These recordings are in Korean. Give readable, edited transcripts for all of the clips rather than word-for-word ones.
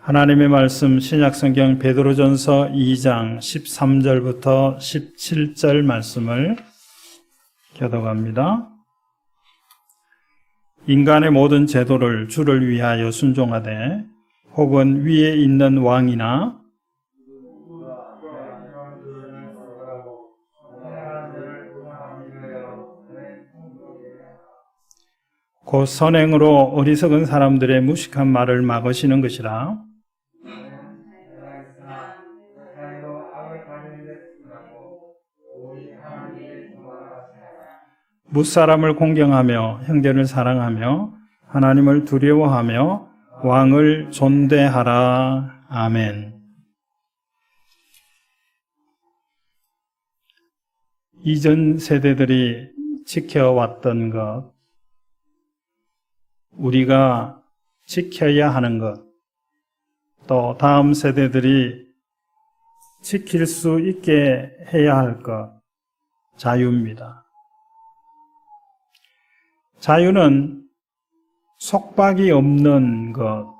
하나님의 말씀 신약성경 베드로전서 2장 13절부터 17절 말씀을 교독합니다. 인간의 모든 제도를 주를 위하여 순종하되 혹은 위에 있는 왕이나 곧 선행으로 어리석은 사람들의 무식한 말을 막으시는 것이라. 무사람을 공경하며 형제를 사랑하며 하나님을 두려워하며 왕을 존대하라. 아멘. 이전 세대들이 지켜왔던 것, 우리가 지켜야 하는 것, 또 다음 세대들이 지킬 수 있게 해야 할 것, 자유입니다. 자유는 속박이 없는 것,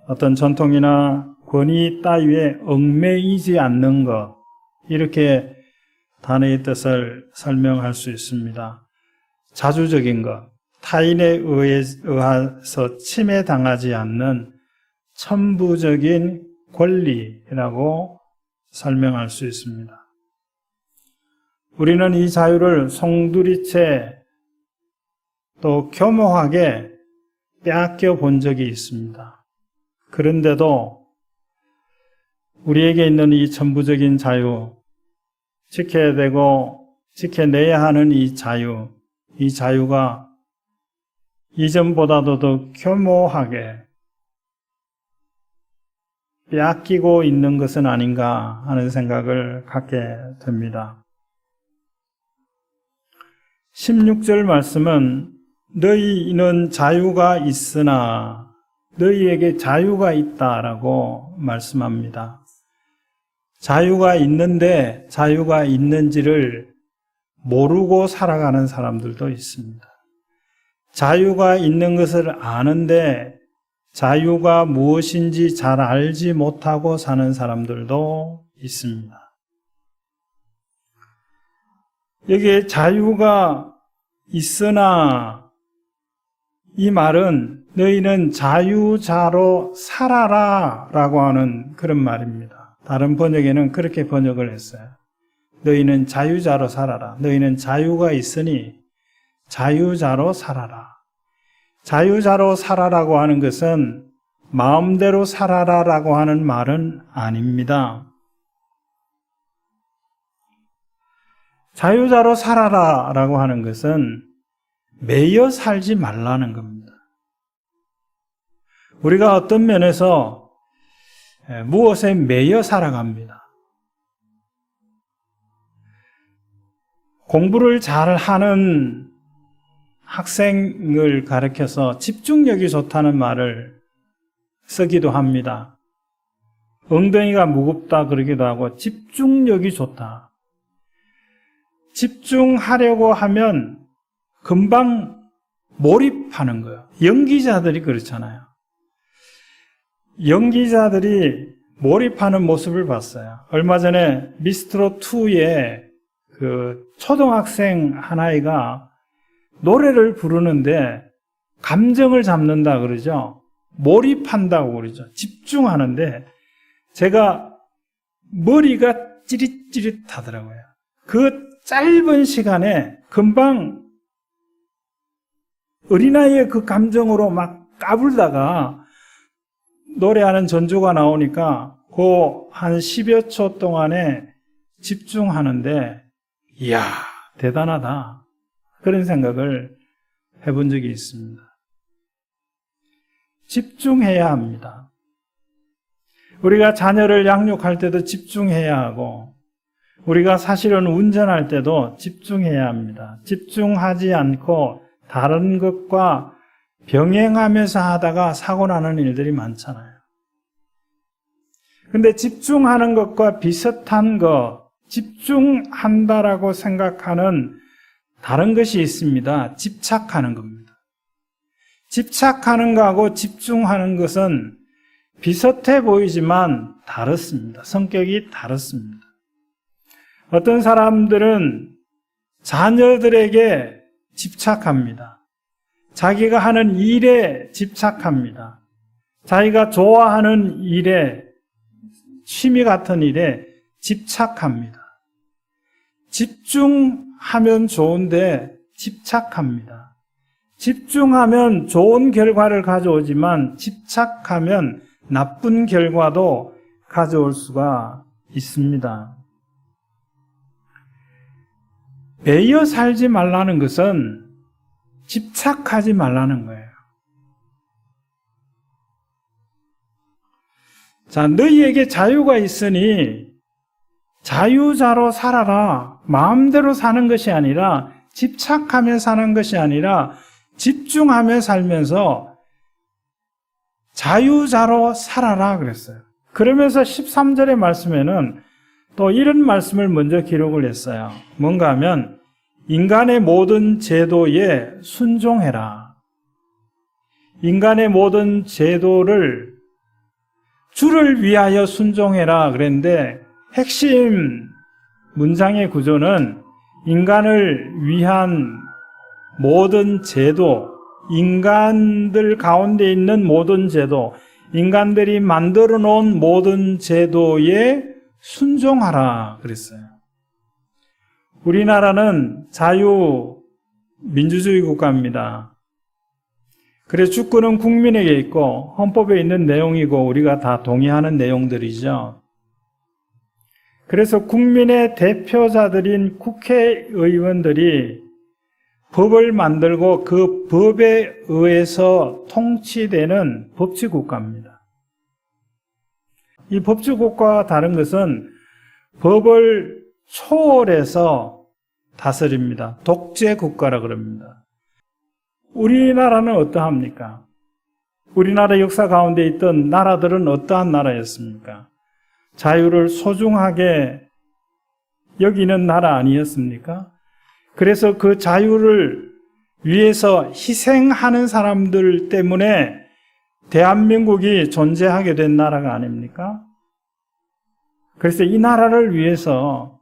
어떤 전통이나 권위 따위에 얽매이지 않는 것, 이렇게 단어의 뜻을 설명할 수 있습니다. 자주적인 것, 타인에 의해서 침해당하지 않는 천부적인 권리라고 설명할 수 있습니다. 우리는 이 자유를 송두리째 또 교묘하게 빼앗겨 본 적이 있습니다. 그런데도 우리에게 있는 이 천부적인 자유, 지켜야 되고 지켜내야 하는 이 자유가 이전보다도 더 교묘하게 빼앗기고 있는 것은 아닌가 하는 생각을 갖게 됩니다. 16절 말씀은 너희는 자유가 있으나 너희에게 자유가 있다라고 말씀합니다. 자유가 있는데 자유가 있는지를 모르고 살아가는 사람들도 있습니다. 자유가 있는 것을 아는데 자유가 무엇인지 잘 알지 못하고 사는 사람들도 있습니다. 여기에 자유가 있으나 이 말은 너희는 자유자로 살아라 라고 하는 그런 말입니다. 다른 번역에는 그렇게 번역을 했어요. 너희는 자유자로 살아라. 너희는 자유가 있으니 자유자로 살아라. 자유자로 살아라고 하는 것은 마음대로 살아라라고 하는 말은 아닙니다. 자유자로 살아라라고 하는 것은 매여 살지 말라는 겁니다. 우리가 어떤 면에서 무엇에 매여 살아갑니다. 공부를 잘하는 학생을 가르쳐서 집중력이 좋다는 말을 쓰기도 합니다. 엉덩이가 무겁다 그러기도 하고 집중력이 좋다. 집중하려고 하면 금방 몰입하는 거예요. 연기자들이 그렇잖아요. 연기자들이 몰입하는 모습을 봤어요. 얼마 전에 미스트롯2에 그 초등학생 한 아이가 노래를 부르는데 감정을 잡는다 그러죠. 몰입한다고 그러죠. 집중하는데 제가 머리가 찌릿찌릿하더라고요. 그 짧은 시간에 금방 어린아이의 그 감정으로 막 까불다가 노래하는 전주가 나오니까 그 한 10여 초 동안에 집중하는데 이야 대단하다 그런 생각을 해본 적이 있습니다. 집중해야 합니다. 우리가 자녀를 양육할 때도 집중해야 하고 우리가 사실은 운전할 때도 집중해야 합니다. 집중하지 않고 다른 것과 병행하면서 하다가 사고 나는 일들이 많잖아요. 근데 집중하는 것과 비슷한 것, 집중한다라고 생각하는 다른 것이 있습니다. 집착하는 겁니다. 집착하는 것하고 집중하는 것은 비슷해 보이지만 다릅니다. 성격이 다릅니다. 어떤 사람들은 자녀들에게 집착합니다. 자기가 하는 일에 집착합니다. 자기가 좋아하는 일에, 취미 같은 일에 집착합니다. 집중하면 좋은데 집착합니다. 집중하면 좋은 결과를 가져오지만 집착하면 나쁜 결과도 가져올 수가 있습니다. 매여 살지 말라는 것은 집착하지 말라는 거예요. 자, 너희에게 자유가 있으니 자유자로 살아라. 마음대로 사는 것이 아니라 집착하며 사는 것이 아니라 집중하며 살면서 자유자로 살아라 그랬어요. 그러면서 13절의 말씀에는 또 이런 말씀을 먼저 기록을 했어요. 뭔가 하면 인간의 모든 제도에 순종해라. 인간의 모든 제도를 주를 위하여 순종해라 그랬는데 핵심 문장의 구조는 인간을 위한 모든 제도, 인간들 가운데 있는 모든 제도, 인간들이 만들어 놓은 모든 제도에 순종하라 그랬어요. 우리나라는 자유민주주의 국가입니다. 그래서 주권은 국민에게 있고 헌법에 있는 내용이고 우리가 다 동의하는 내용들이죠. 그래서 국민의 대표자들인 국회의원들이 법을 만들고 그 법에 의해서 통치되는 법치국가입니다. 이 법치국가와 다른 것은 법을 초월해서 다스립니다. 독재국가라 그럽니다. 우리나라는 어떠합니까? 우리나라 역사 가운데 있던 나라들은 어떠한 나라였습니까? 자유를 소중하게 여기는 나라 아니었습니까? 그래서 그 자유를 위해서 희생하는 사람들 때문에 대한민국이 존재하게 된 나라가 아닙니까? 그래서 이 나라를 위해서,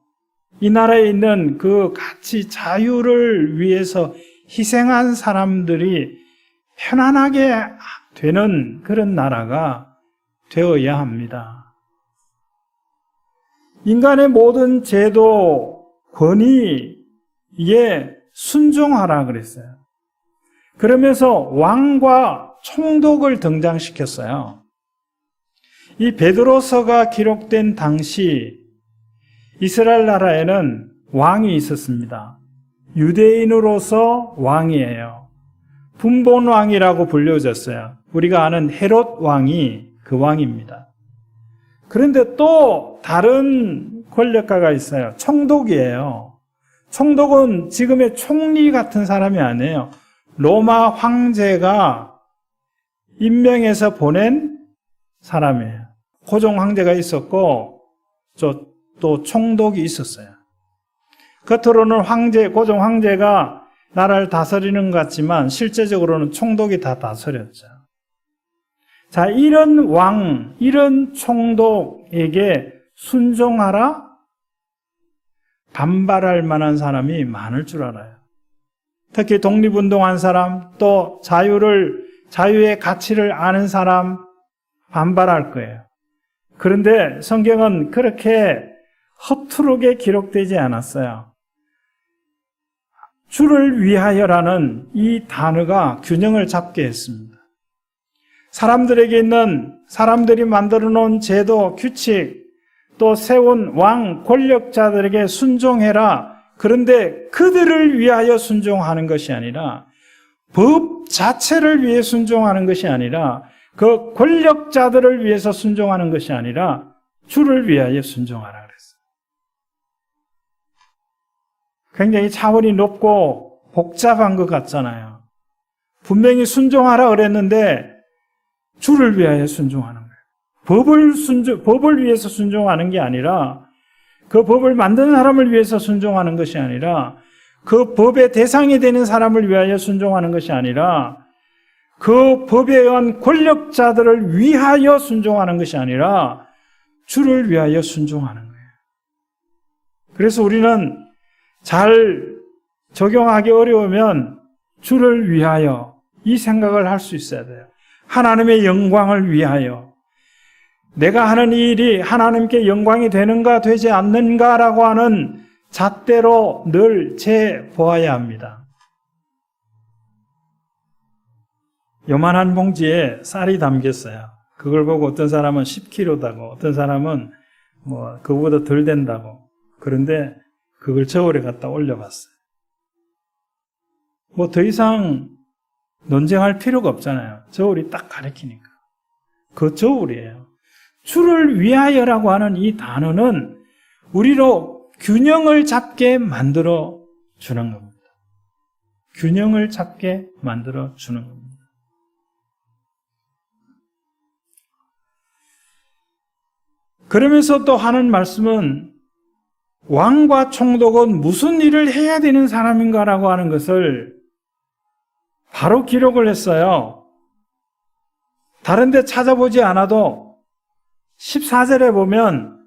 이 나라에 있는 그 가치, 자유를 위해서 희생한 사람들이 편안하게 되는 그런 나라가 되어야 합니다. 인간의 모든 제도, 권위에 순종하라 그랬어요. 그러면서 왕과 총독을 등장시켰어요. 이 베드로서가 기록된 당시 이스라엘 나라에는 왕이 있었습니다. 유대인으로서 왕이에요. 분본 왕이라고 불려졌어요. 우리가 아는 헤롯 왕이 그 왕입니다. 그런데 또 다른 권력가가 있어요. 총독이에요. 총독은 지금의 총리 같은 사람이 아니에요. 로마 황제가 임명해서 보낸 사람이에요. 고종 황제가 있었고 또 총독이 있었어요. 겉으로는 고종 황제가 나라를 다스리는 것 같지만 실제적으로는 총독이 다 다스렸죠. 자, 이런 왕, 이런 총독에게 순종하라? 반발할 만한 사람이 많을 줄 알아요. 특히 독립운동한 사람, 또 자유의 가치를 아는 사람 반발할 거예요. 그런데 성경은 그렇게 허투루게 기록되지 않았어요. 주를 위하여라는 이 단어가 균형을 잡게 했습니다. 사람들에게 있는, 사람들이 만들어 놓은 제도, 규칙, 또 세운 왕, 권력자들에게 순종해라. 그런데 그들을 위하여 순종하는 것이 아니라, 법 자체를 위해 순종하는 것이 아니라, 그 권력자들을 위해서 순종하는 것이 아니라 주를 위하여 순종하라 그랬어요. 굉장히 차원이 높고 복잡한 것 같잖아요. 분명히 순종하라 그랬는데 주를 위하여 순종하는 거예요. 법을 위해서 순종하는 게 아니라, 그 법을 만든 사람을 위해서 순종하는 것이 아니라, 그 법의 대상이 되는 사람을 위하여 순종하는 것이 아니라, 그 법에 의한 권력자들을 위하여 순종하는 것이 아니라 주를 위하여 순종하는 거예요. 그래서 우리는 잘 적용하기 어려우면 주를 위하여 이 생각을 할 수 있어야 돼요. 하나님의 영광을 위하여. 내가 하는 이 일이 하나님께 영광이 되는가 되지 않는가라고 하는 잣대로 늘 재보아야 합니다. 요만한 봉지에 쌀이 담겼어요. 그걸 보고 어떤 사람은 10kg다고, 어떤 사람은 그거보다 덜 된다고. 그런데 그걸 저울에 갖다 올려봤어요. 더 이상 논쟁할 필요가 없잖아요. 저울이 딱 가리키니까. 그 저울이에요. 주를 위하여라고 하는 이 단어는 우리로 균형을 잡게 만들어 주는 겁니다. 균형을 잡게 만들어 주는 겁니다. 그러면서 또 하는 말씀은 왕과 총독은 무슨 일을 해야 되는 사람인가라고 하는 것을 바로 기록을 했어요. 다른 데 찾아보지 않아도 14절에 보면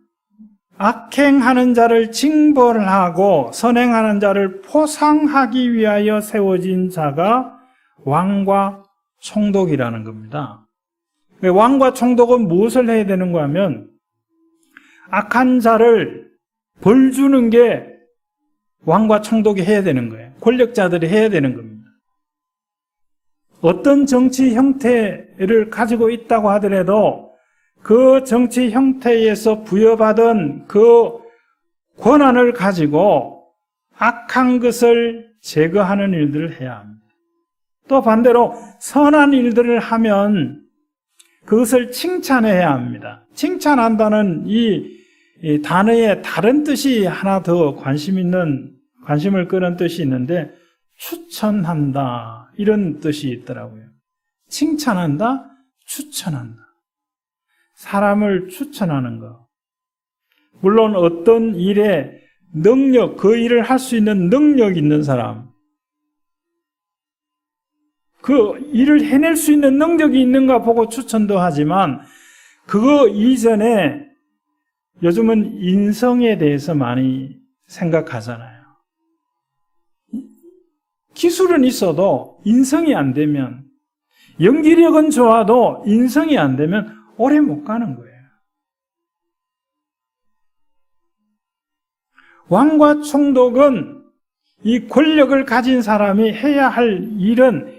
악행하는 자를 징벌하고 선행하는 자를 포상하기 위하여 세워진 자가 왕과 총독이라는 겁니다. 왕과 총독은 무엇을 해야 되는가 하면 악한 자를 벌 주는 게 왕과 총독이 해야 되는 거예요. 권력자들이 해야 되는 겁니다. 어떤 정치 형태를 가지고 있다고 하더라도 그 정치 형태에서 부여받은 그 권한을 가지고 악한 것을 제거하는 일들을 해야 합니다. 또 반대로 선한 일들을 하면 그것을 칭찬해야 합니다. 칭찬한다는 이 단어에 다른 뜻이 하나 더 관심을 끄는 뜻이 있는데 추천한다 이런 뜻이 있더라고요. 칭찬한다, 추천한다. 사람을 추천하는 거. 물론 어떤 일에 능력, 그 일을 할 수 있는 능력 있는 사람, 그 일을 해낼 수 있는 능력이 있는가 보고 추천도 하지만 그거 이전에 요즘은 인성에 대해서 많이 생각하잖아요. 기술은 있어도 인성이 안 되면, 연기력은 좋아도 인성이 안 되면 오래 못 가는 거예요. 왕과 총독은 이 권력을 가진 사람이 해야 할 일은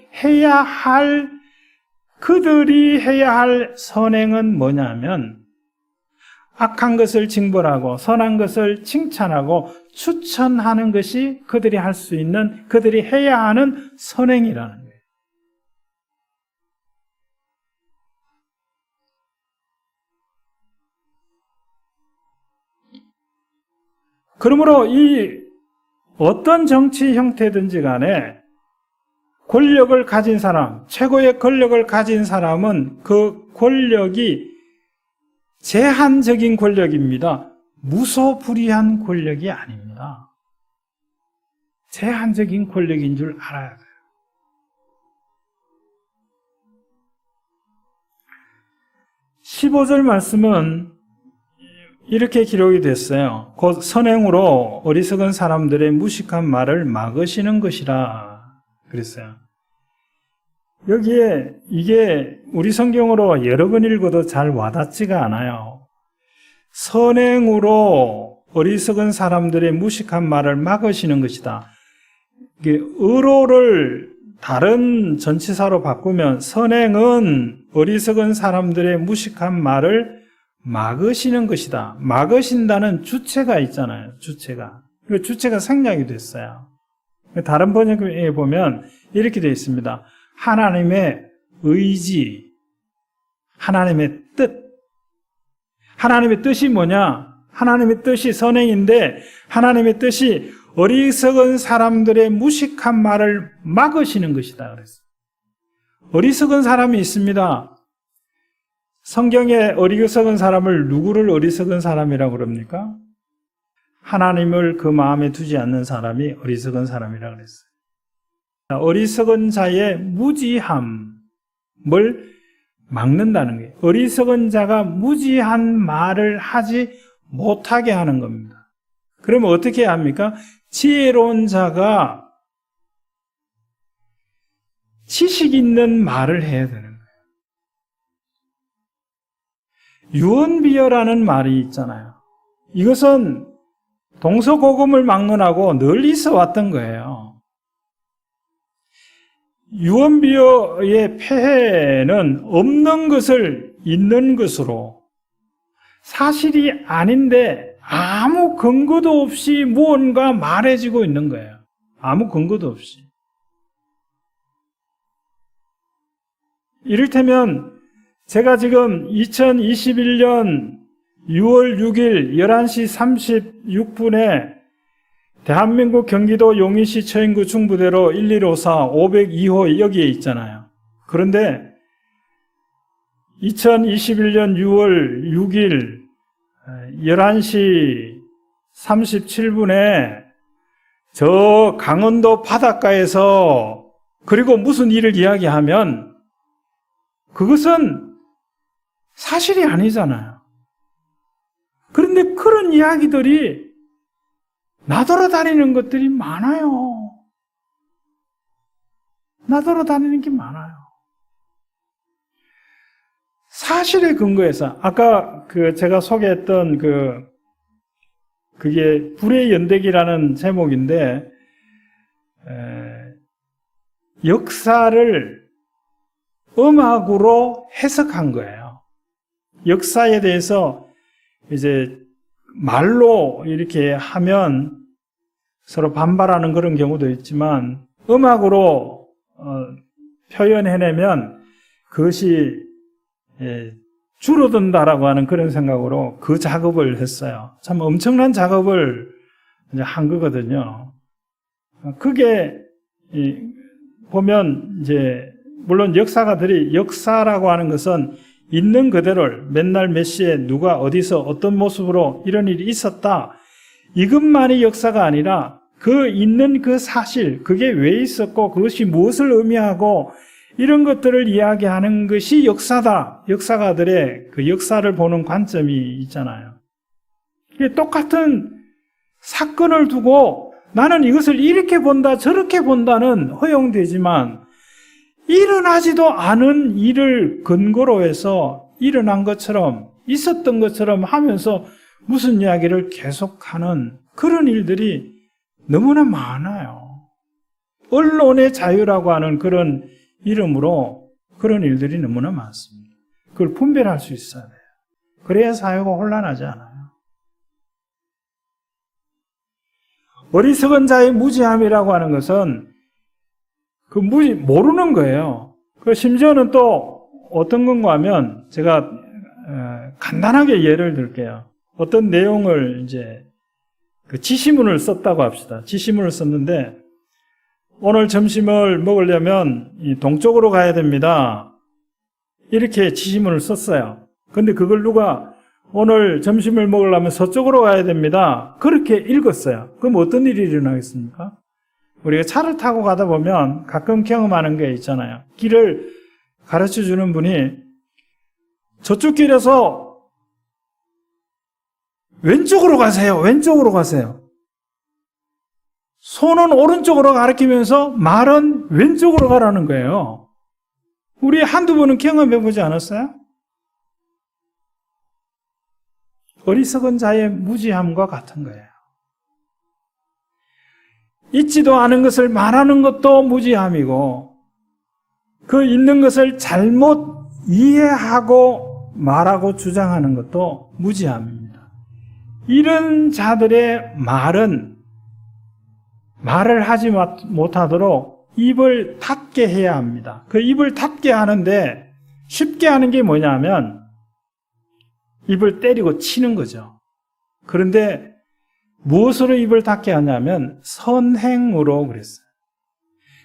그들이 해야 할 선행은 뭐냐면 악한 것을 징벌하고 선한 것을 칭찬하고 추천하는 것이 그들이 할 수 있는, 그들이 해야 하는 선행이라는 거예요. 그러므로 이 어떤 정치 형태든지 간에 권력을 가진 사람, 최고의 권력을 가진 사람은 그 권력이 제한적인 권력입니다. 무소불위한 권력이 아닙니다. 제한적인 권력인 줄 알아야 돼요. (15절) 말씀은 이렇게 기록이 됐어요. 곧 선행으로 어리석은 사람들의 무식한 말을 막으시는 것이라 그랬어요. 여기에 이게 우리 성경으로 여러 번 읽어도 잘 와닿지가 않아요. 선행으로 어리석은 사람들의 무식한 말을 막으시는 것이다. 이게 어로를 다른 전치사로 바꾸면 선행은 어리석은 사람들의 무식한 말을 막으시는 것이다. 막으신다는 주체가 있잖아요. 주체가. 그 주체가 생략이 됐어요. 다른 번역에 보면 이렇게 되어 있습니다. 하나님의 의지, 하나님의 뜻. 하나님의 뜻이 뭐냐? 하나님의 뜻이 선행인데 하나님의 뜻이 어리석은 사람들의 무식한 말을 막으시는 것이다. 그랬어요. 어리석은 사람이 있습니다. 성경에 어리석은 사람을 누구를 어리석은 사람이라고 그럽니까? 하나님을 그 마음에 두지 않는 사람이 어리석은 사람이라고 그랬어요. 어리석은 자의 무지함, 뭘 막는다는 거예요. 어리석은 자가 무지한 말을 하지 못하게 하는 겁니다. 그러면 어떻게 해야 합니까? 지혜로운 자가 지식 있는 말을 해야 되는 거예요. 유언비어라는 말이 있잖아요. 이것은 동서고금을 막론하고 늘 있어 왔던 거예요. 유언비어의 폐해는 없는 것을 있는 것으로 사실이 아닌데 아무 근거도 없이 무언가 말해지고 있는 거예요. 아무 근거도 없이. 이를테면 제가 지금 2021년 6월 6일 11시 36분에 대한민국 경기도 용인시 처인구 중부대로 1154 502호 여기에 있잖아요. 그런데 2021년 6월 6일 11시 37분에 저 강원도 바닷가에서 그리고 무슨 일을 이야기하면 그것은 사실이 아니잖아요. 그런데 그런 이야기들이 나돌아다니는 것들이 많아요. 나돌아다니는 게 많아요. 사실에 근거해서 아까 제가 소개했던 그게 불의 연대기라는 제목인데 역사를 음악으로 해석한 거예요. 역사에 대해서 이제 말로 이렇게 하면 서로 반발하는 그런 경우도 있지만 음악으로 표현해내면 그것이 줄어든다라고 하는 그런 생각으로 그 작업을 했어요. 참 엄청난 작업을 이제 한 거거든요. 그게 보면 이제 물론 역사가들이 역사라고 하는 것은 있는 그대로를 맨날 몇 시에 누가 어디서 어떤 모습으로 이런 일이 있었다. 이것만이 역사가 아니라 그 있는 그 사실, 그게 왜 있었고 그것이 무엇을 의미하고 이런 것들을 이야기하는 것이 역사다. 역사가들의 그 역사를 보는 관점이 있잖아요. 똑같은 사건을 두고 나는 이것을 이렇게 본다, 저렇게 본다는 허용되지만 일어나지도 않은 일을 근거로 해서 일어난 것처럼 있었던 것처럼 하면서 무슨 이야기를 계속하는 그런 일들이 너무나 많아요. 언론의 자유라고 하는 그런 이름으로 그런 일들이 너무나 많습니다. 그걸 분별할 수 있어야 돼요. 그래야 사회가 혼란하지 않아요. 어리석은 자의 무지함이라고 하는 것은 모르는 거예요. 심지어는 또 어떤 건가 하면 제가 간단하게 예를 들게요. 어떤 내용을 이제 지시문을 썼다고 합시다. 지시문을 썼는데 오늘 점심을 먹으려면 동쪽으로 가야 됩니다. 이렇게 지시문을 썼어요. 근데 그걸 누가 오늘 점심을 먹으려면 서쪽으로 가야 됩니다. 그렇게 읽었어요. 그럼 어떤 일이 일어나겠습니까? 우리가 차를 타고 가다 보면 가끔 경험하는 게 있잖아요. 길을 가르쳐 주는 분이 저쪽 길에서 왼쪽으로 가세요. 왼쪽으로 가세요. 손은 오른쪽으로 가리키면서 말은 왼쪽으로 가라는 거예요. 우리 한두 번은 경험해 보지 않았어요? 어리석은 자의 무지함과 같은 거예요. 있지도 않은 것을 말하는 것도 무지함이고 그 있는 것을 잘못 이해하고 말하고 주장하는 것도 무지함입니다. 이런 자들의 말을 하지 못하도록 입을 닫게 해야 합니다. 그 입을 닫게 하는데 쉽게 하는 게 뭐냐면 입을 때리고 치는 거죠. 그런데 무엇으로 입을 닫게 하냐면 선행으로 그랬어요.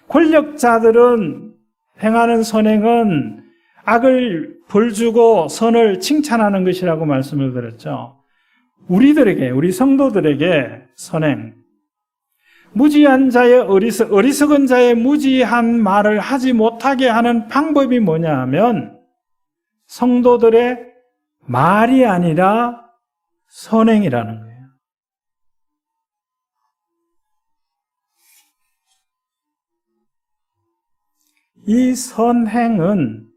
권력자들은 행하는 선행은 악을 벌주고 선을 칭찬하는 것이라고 말씀을 드렸죠. 우리 성도들에게 선행. 무지한 자의 어리석은 자의 무지한 말을 하지 못하게 하는 방법이 뭐냐 하면 성도들의 말이 아니라 선행이라는 거예요. 이 선행은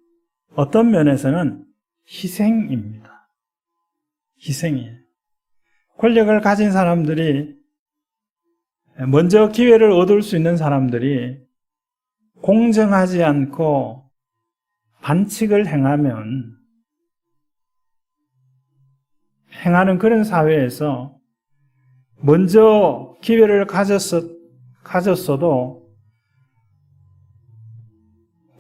어떤 면에서는 희생입니다. 희생이에요. 권력을 가진 사람들이, 먼저 기회를 얻을 수 있는 사람들이 공정하지 않고 반칙을 행하는 그런 사회에서 먼저 기회를 가졌어도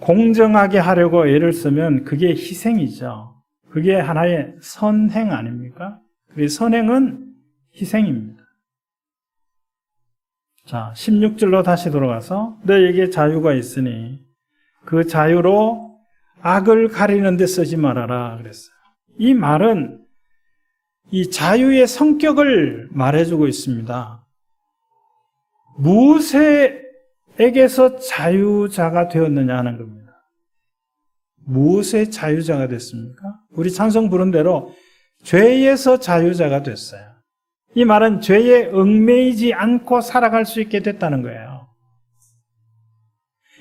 공정하게 하려고 애를 쓰면 그게 희생이죠. 그게 하나의 선행 아닙니까? 그 선행은 희생입니다. 자, 16절로 다시 돌아가서 너에게 자유가 있으니 그 자유로 악을 가리는 데 쓰지 말아라 그랬어요. 이 말은 이 자유의 성격을 말해주고 있습니다. 무엇에게서 자유자가 되었느냐 하는 겁니다. 무엇의 자유자가 됐습니까? 우리 찬송 부른 대로 죄에서 자유자가 됐어요. 이 말은 죄에 얽매이지 않고 살아갈 수 있게 됐다는 거예요.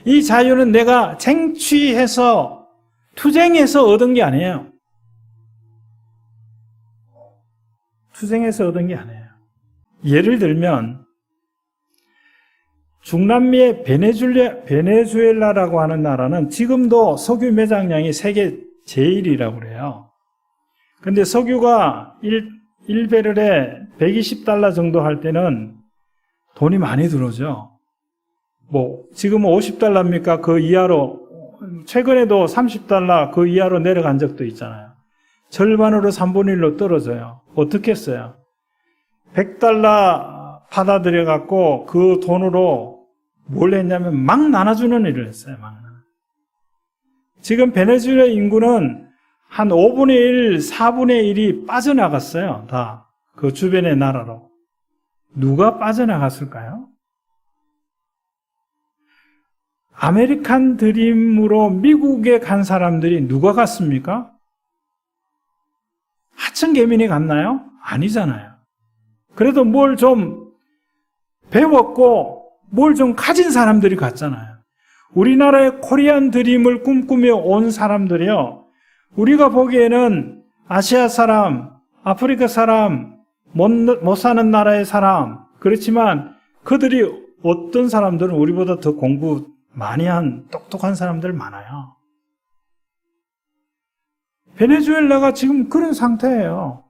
이 자유는 내가 쟁취해서 투쟁해서 얻은 게 아니에요. 투쟁해서 얻은 게 아니에요. 예를 들면 중남미의 베네수엘라라고 하는 나라는 지금도 석유 매장량이 세계 제1위라고 그래요. 근데 석유가 1배럴에 120달러 정도 할 때는 돈이 많이 들어오죠. 지금은 50달러입니까? 그 이하로, 최근에도 30달러 그 이하로 내려간 적도 있잖아요. 절반으로 3분의 1로 떨어져요. 어떻게 했어요? 100달러 받아들여갖고 그 돈으로 뭘 했냐면 막 나눠주는 일을 했어요. 지금 베네수엘라 인구는 한 5분의 1, 4분의 1이 빠져나갔어요. 다 그 주변의 나라로. 누가 빠져나갔을까요? 아메리칸 드림으로 미국에 간 사람들이 누가 갔습니까? 하층개민이 갔나요? 아니잖아요. 그래도 뭘 좀 배웠고 뭘 좀 가진 사람들이 갔잖아요. 우리나라의 코리안 드림을 꿈꾸며 온 사람들이요. 우리가 보기에는 아시아 사람, 아프리카 사람, 못 사는 나라의 사람, 그렇지만 그들이 어떤 사람들은 우리보다 더 공부 많이 한 똑똑한 사람들 많아요. 베네수엘라가 지금 그런 상태예요.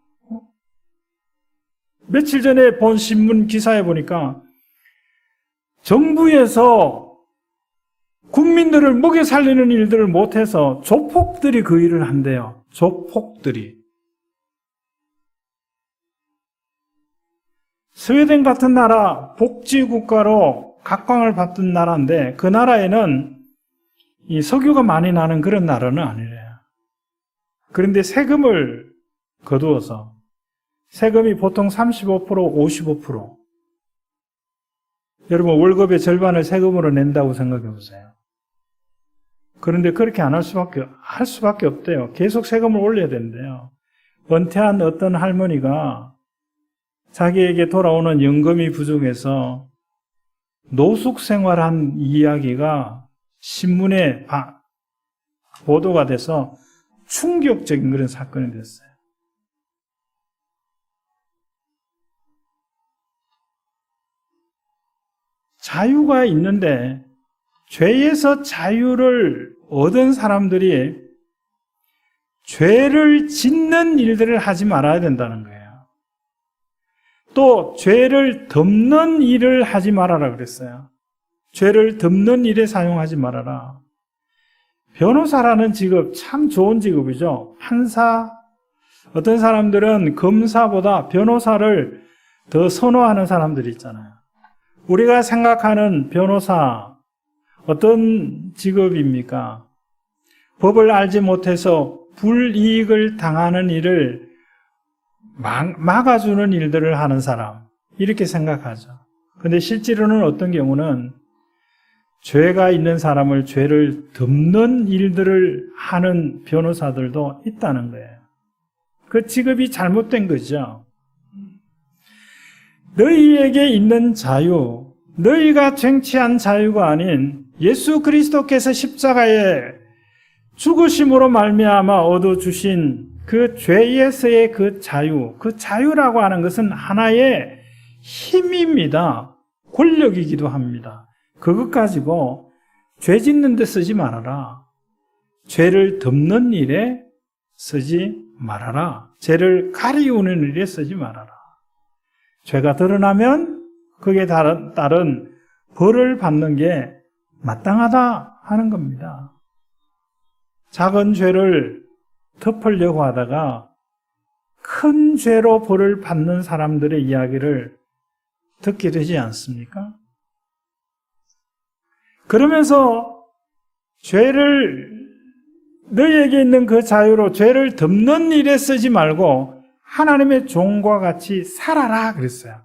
며칠 전에 본 신문 기사에 보니까 정부에서 국민들을 먹여 살리는 일들을 못해서 조폭들이 그 일을 한대요. 조폭들이. 스웨덴 같은 나라 복지국가로 각광을 받던 나라인데 그 나라에는 이 석유가 많이 나는 그런 나라는 아니래요. 그런데 세금을 거두어서 세금이 보통 35%, 55%. 여러분 월급의 절반을 세금으로 낸다고 생각해 보세요. 그런데 그렇게 안 할 수밖에 없대요. 계속 세금을 올려야 된대요. 은퇴한 어떤 할머니가 자기에게 돌아오는 연금이 부족해서 노숙 생활한 이야기가 신문에 보도가 돼서 충격적인 그런 사건이 됐어요. 자유가 있는데 죄에서 자유를 얻은 사람들이 죄를 짓는 일들을 하지 말아야 된다는 거예요. 또 죄를 덮는 일을 하지 말아라 그랬어요. 죄를 덮는 일에 사용하지 말아라. 변호사라는 직업 참 좋은 직업이죠. 판사, 어떤 사람들은 검사보다 변호사를 더 선호하는 사람들이 있잖아요. 우리가 생각하는 변호사 어떤 직업입니까? 법을 알지 못해서 불이익을 당하는 일을 막아주는 일들을 하는 사람, 이렇게 생각하죠. 근데 실제로는 어떤 경우는 죄가 있는 사람을 죄를 덮는 일들을 하는 변호사들도 있다는 거예요. 그 직업이 잘못된 거죠. 너희에게 있는 자유, 너희가 쟁취한 자유가 아닌 예수 그리스도께서 십자가에 죽으심으로 말미암아 얻어주신 그 죄에서의 그 자유, 그 자유라고 하는 것은 하나의 힘입니다. 권력이기도 합니다. 그것 가지고 죄 짓는 데 쓰지 말아라. 죄를 덮는 일에 쓰지 말아라. 죄를 가리우는 일에 쓰지 말아라. 죄가 드러나면 그에 따른 벌을 받는 게 마땅하다 하는 겁니다. 작은 죄를 덮으려고 하다가 큰 죄로 벌을 받는 사람들의 이야기를 듣게 되지 않습니까? 그러면서 너희에게 있는 그 자유로 죄를 덮는 일에 쓰지 말고 하나님의 종과 같이 살아라 그랬어요.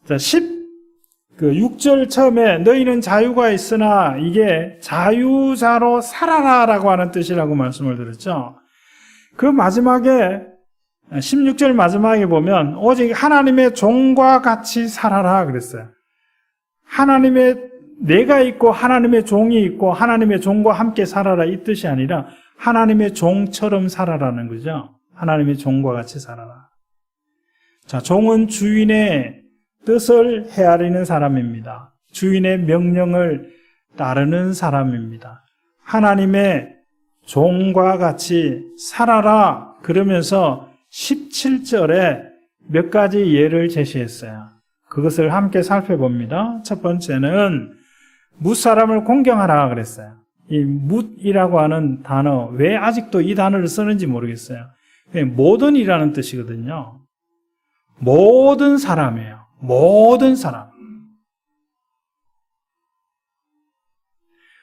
자, 6절 처음에 너희는 자유가 있으나 이게 자유자로 살아라라고 하는 뜻이라고 말씀을 드렸죠. 그 마지막에 16절 마지막에 보면 오직 하나님의 종과 같이 살아라 그랬어요. 내가 있고 하나님의 종이 있고 하나님의 종과 함께 살아라 이 뜻이 아니라 하나님의 종처럼 살아라는 거죠. 하나님의 종과 같이 살아라. 자, 종은 주인의 뜻을 헤아리는 사람입니다. 주인의 명령을 따르는 사람입니다. 하나님의 종과 같이 살아라 그러면서 17절에 몇 가지 예를 제시했어요. 그것을 함께 살펴봅니다. 첫 번째는 뭇사람을 공경하라 그랬어요. 이 뭇이라고 하는 단어, 왜 아직도 이 단어를 쓰는지 모르겠어요. 모든이라는 뜻이거든요. 모든 사람이에요. 모든 사람.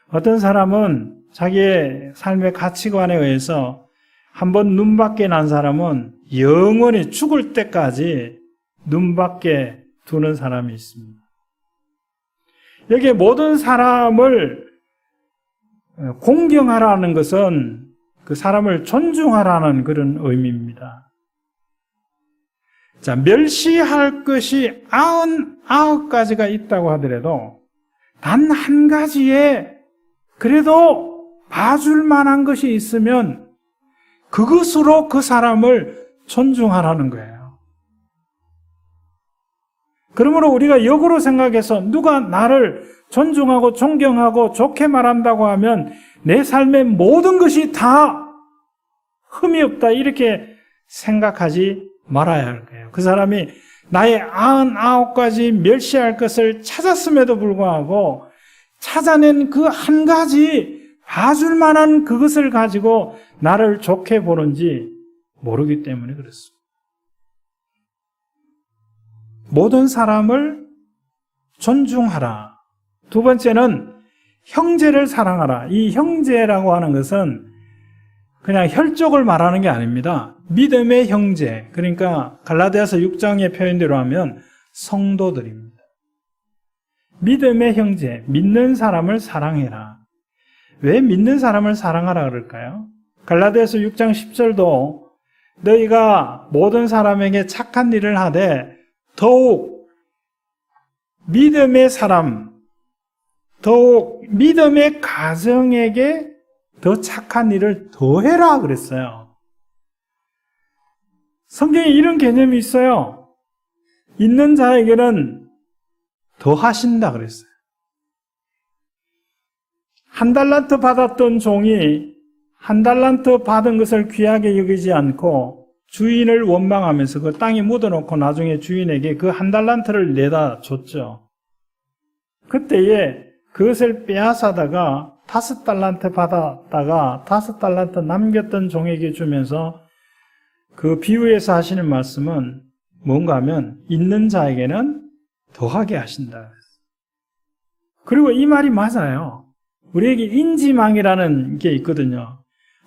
어떤 사람은 자기의 삶의 가치관에 의해서 한번 눈밖에 난 사람은 영원히 죽을 때까지 눈밖에 두는 사람이 있습니다. 여기에 모든 사람을 공경하라는 것은 그 사람을 존중하라는 그런 의미입니다. 자, 멸시할 것이 99가지가 있다고 하더라도 단 한 가지에 그래도 봐줄 만한 것이 있으면 그것으로 그 사람을 존중하라는 거예요. 그러므로 우리가 역으로 생각해서 누가 나를 존중하고 존경하고 좋게 말한다고 하면 내 삶의 모든 것이 다 흠이 없다 이렇게 생각하지 말아야 할 거예요. 그 사람이 나의 99가지 멸시할 것을 찾았음에도 불구하고 찾아낸 그 한 가지 봐줄 만한 그것을 가지고 나를 좋게 보는지 모르기 때문에 그렇습니다. 모든 사람을 존중하라. 두 번째는 형제를 사랑하라. 이 형제라고 하는 것은 그냥 혈족을 말하는 게 아닙니다. 믿음의 형제, 그러니까 갈라디아서 6장의 표현대로 하면 성도들입니다. 믿음의 형제, 믿는 사람을 사랑해라. 왜 믿는 사람을 사랑하라 그럴까요? 갈라디아서 6장 10절도 너희가 모든 사람에게 착한 일을 하되 더욱 믿음의 사람, 더욱 믿음의 가정에게 더 착한 일을 더해라 그랬어요. 성경에 이런 개념이 있어요. 있는 자에게는 더하신다 그랬어요. 1달란트 받았던 종이 1달란트 받은 것을 귀하게 여기지 않고 주인을 원망하면서 그 땅에 묻어놓고 나중에 주인에게 그 1달란트를 내다 줬죠. 그때에 그것을 빼앗아다가 5달란트 받았다가 5달란트 남겼던 종에게 주면서 그 비유에서 하시는 말씀은 뭔가 하면 있는 자에게는 더하게 하신다. 그리고 이 말이 맞아요. 우리에게 인지망이라는 게 있거든요.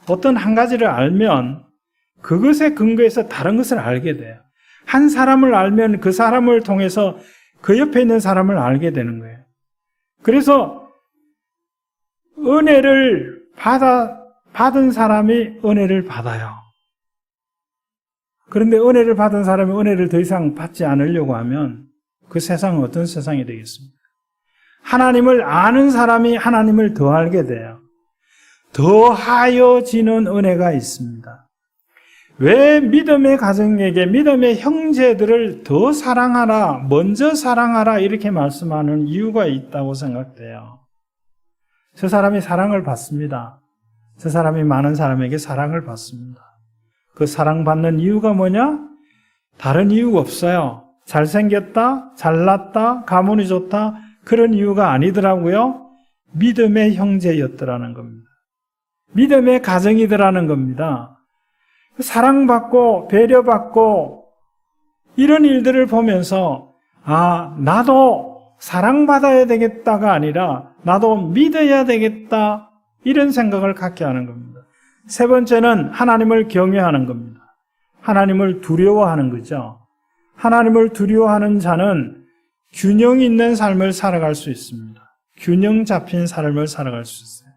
어떤 한 가지를 알면 그것에 근거해서 다른 것을 알게 돼요. 한 사람을 알면 그 사람을 통해서 그 옆에 있는 사람을 알게 되는 거예요. 그래서 은혜를 받은 사람이 은혜를 받아요. 그런데 은혜를 받은 사람이 은혜를 더 이상 받지 않으려고 하면 그 세상은 어떤 세상이 되겠습니까? 하나님을 아는 사람이 하나님을 더 알게 돼요. 더하여지는 은혜가 있습니다. 왜 믿음의 가정에게 믿음의 형제들을 더 사랑하라, 먼저 사랑하라 이렇게 말씀하는 이유가 있다고 생각돼요. 저 사람이 사랑을 받습니다. 저 사람이 많은 사람에게 사랑을 받습니다. 그 사랑받는 이유가 뭐냐? 다른 이유가 없어요. 잘생겼다, 잘났다, 가문이 좋다 그런 이유가 아니더라고요. 믿음의 형제였더라는 겁니다. 믿음의 가정이더라는 겁니다. 사랑받고 배려받고 이런 일들을 보면서 나도 사랑받아야 되겠다가 아니라 나도 믿어야 되겠다 이런 생각을 갖게 하는 겁니다. 세 번째는 하나님을 경외하는 겁니다. 하나님을 두려워하는 거죠. 하나님을 두려워하는 자는 균형 있는 삶을 살아갈 수 있습니다. 균형 잡힌 삶을 살아갈 수 있어요.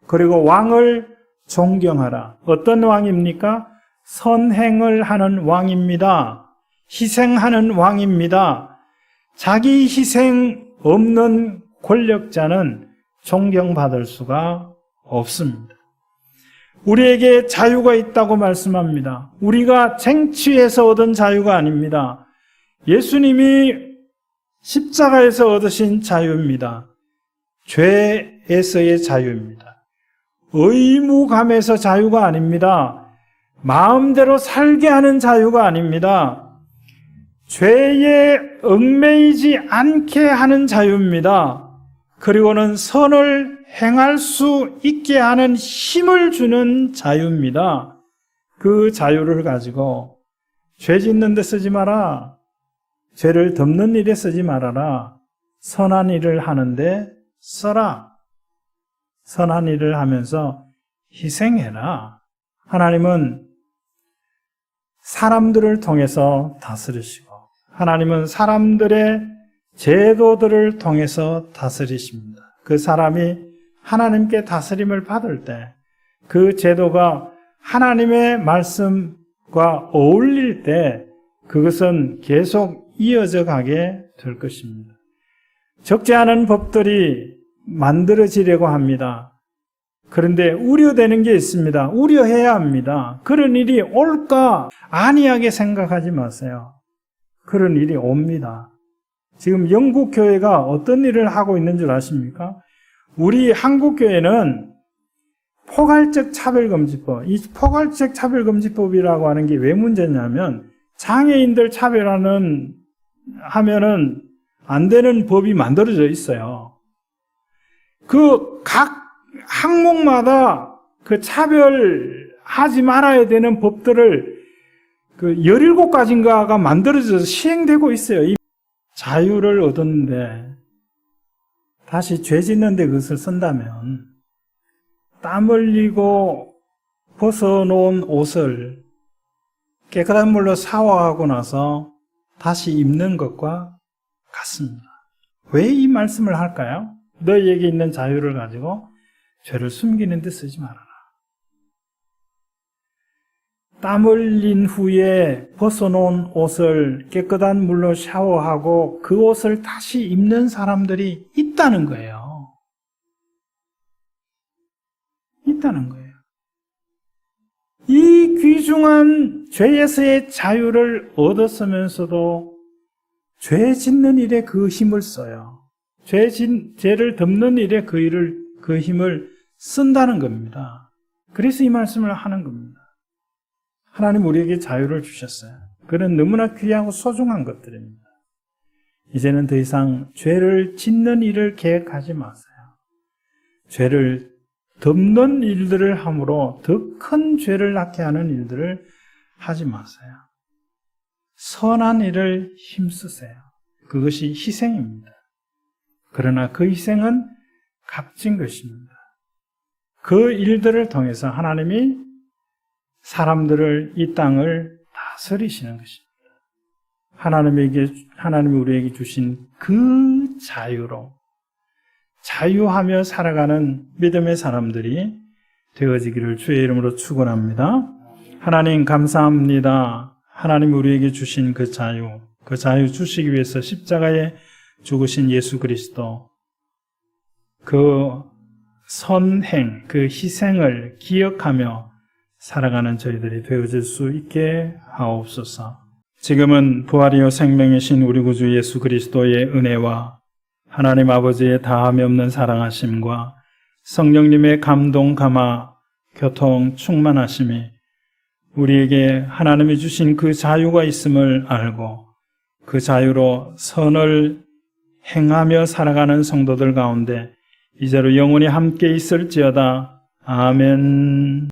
그리고 왕을 존경하라. 어떤 왕입니까? 선행을 하는 왕입니다. 희생하는 왕입니다. 자기 희생 없는 권력자는 존경받을 수가 없습니다. 우리에게 자유가 있다고 말씀합니다. 우리가 쟁취해서 얻은 자유가 아닙니다. 예수님이 십자가에서 얻으신 자유입니다. 죄에서의 자유입니다. 의무감에서 자유가 아닙니다. 마음대로 살게 하는 자유가 아닙니다. 죄에 얽매이지 않게 하는 자유입니다. 그리고는 선을 행할 수 있게 하는 힘을 주는 자유입니다. 그 자유를 가지고 죄 짓는 데 쓰지 마라. 죄를 덮는 일에 쓰지 말아라. 선한 일을 하는데 써라. 선한 일을 하면서 희생해라. 하나님은 사람들을 통해서 다스리시고 하나님은 사람들의 제도들을 통해서 다스리십니다. 그 사람이 하나님께 다스림을 받을 때 그 제도가 하나님의 말씀과 어울릴 때 그것은 계속 이어져 가게 될 것입니다. 적지 않은 법들이 만들어지려고 합니다. 그런데 우려되는 게 있습니다. 우려해야 합니다. 그런 일이 올까? 안이하게 생각하지 마세요. 그런 일이 옵니다. 지금 영국 교회가 어떤 일을 하고 있는 줄 아십니까? 우리 한국 교회는 포괄적 차별금지법, 이 포괄적 차별금지법이라고 하는 게 왜 문제냐면 장애인들 차별하면은 안 되는 법이 만들어져 있어요. 그 각 항목마다 그 차별하지 말아야 되는 법들을 그 17가지인가가 만들어져서 시행되고 있어요. 이 자유를 얻었는데 다시 죄 짓는데 그것을 쓴다면 땀 흘리고 벗어놓은 옷을 깨끗한 물로 샤워하고 나서 다시 입는 것과 같습니다. 왜 이 말씀을 할까요? 너희에게 있는 자유를 가지고 죄를 숨기는 데 쓰지 말아라. 땀 흘린 후에 벗어놓은 옷을 깨끗한 물로 샤워하고 그 옷을 다시 입는 사람들이 있다는 거예요. 있다는 거예요. 이 귀중한 죄에서의 자유를 얻었으면서도 죄 짓는 일에 그 힘을 써요. 죄를 덮는 일에 그 힘을 쓴다는 겁니다. 그래서 이 말씀을 하는 겁니다. 하나님 우리에게 자유를 주셨어요. 그는 너무나 귀하고 소중한 것들입니다. 이제는 더 이상 죄를 짓는 일을 계획하지 마세요. 죄를 덮는 일들을 함으로 더 큰 죄를 낳게 하는 일들을 하지 마세요. 선한 일을 힘쓰세요. 그것이 희생입니다. 그러나 그 희생은 값진 것입니다. 그 일들을 통해서 하나님이 사람들을, 이 땅을 다스리시는 것입니다. 하나님이 우리에게 주신 그 자유로 자유하며 살아가는 믿음의 사람들이 되어지기를 주의 이름으로 축원합니다. 하나님 감사합니다. 하나님 우리에게 주신 그 자유 주시기 위해서 십자가에 죽으신 예수 그리스도, 그 선행, 그 희생을 기억하며 살아가는 저희들이 되어질 수 있게 하옵소서. 지금은 부활이요 생명이신 우리 구주 예수 그리스도의 은혜와 하나님 아버지의 다함이 없는 사랑하심과 성령님의 감동, 감화, 교통, 충만하심이 우리에게 하나님이 주신 그 자유가 있음을 알고 그 자유로 선을 행하며 살아가는 성도들 가운데 이제로 영원히 함께 있을지어다. 아멘.